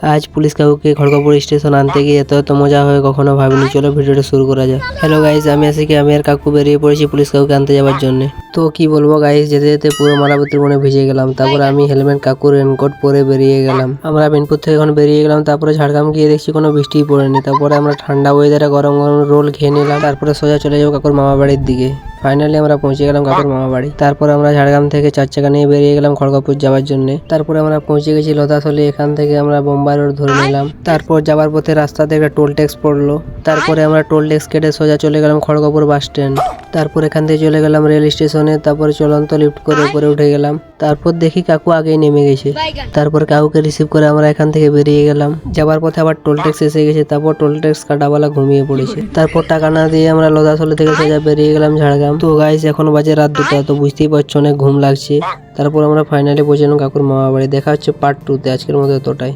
আজ পুলিশ কাকুকে খড়গপুর স্টেশন আনতে গিয়ে এত মজা হয় কখনো ভাবিনি। চলো ভিডিওটা শুরু করা যাক। হ্যালো গাইজ, আমি আজকে আমি আর কাকু বেরিয়ে পড়েছি পুলিশ কাকুকে আনতে যাওয়ার জন্য। তো কি বলবো গাইজ, যেতে যেতে পুরো মারাবতীর মনে ভিজে গেলাম। তারপরে আমি হেলমেট, কাকু রেনকোট পরে বেরিয়ে গেলাম। আমরা বিনপুর থেকে এখন বেরিয়ে গেলাম। তারপরে ঝাড়গ্রাম গিয়ে দেখছি কোনো বৃষ্টিই পড়েনি। তারপরে আমরা ঠান্ডা ওয়েদারে গরম গরম রোল খেয়ে নিলাম। তারপরে সোজা চলে যাবো কাকুর মামা বাড়ির দিকে। ফাইনালি আমরা পৌঁছে গেলাম কাকুর মামা বাড়ি। তারপর আমরা ঝাড়গ্রাম থেকে 4 চাকা নিয়ে বেরিয়ে গেলাম খড়গপুর যাওয়ার জন্য। তারপরে আমরা পৌঁছে গেছি লতাশলি। এখান থেকে আমরা বোম্বাই রোড ধরে নিলাম। তারপর যাওয়ার পথে রাস্তাতে একটা টোল ট্যাক্স পড়লো। তারপরে আমরা টোল ট্যাক্স কেটে সোজা চলে গেলাম খড়গপুর বাস স্ট্যান্ড। তারপর এখান থেকে চলে গেলাম রেল স্টেশনে। তারপরে চলন্ত লিফট করে উপরে উঠে গেলাম। তারপর দেখি কাকু আগেই নেমে গেছে। তারপর কাকুকে রিসিভ করে আমরা এখান থেকে বেরিয়ে গেলাম। যাওয়ার পথে আবার টোল ট্যাক্স এসে গেছে। তারপর টোল ট্যাক্স কাটাওয়ালা ঘুমিয়ে পড়েছে। তারপর টাকা না দিয়ে আমরা লতাশলি থেকে সোজা বেরিয়ে গেলাম ঝাড়গ্রাম। তো গাইস এখন বাজে রাত 2টা। তো বুঝতেই পারছো অনেক ঘুম লাগছে। তারপর আমরা ফাইনালি পৌঁছালাম কাকুর মামা বাড়ি। দেখা হচ্ছে পার্ট 2 তে। আজকের মতো এতটাই।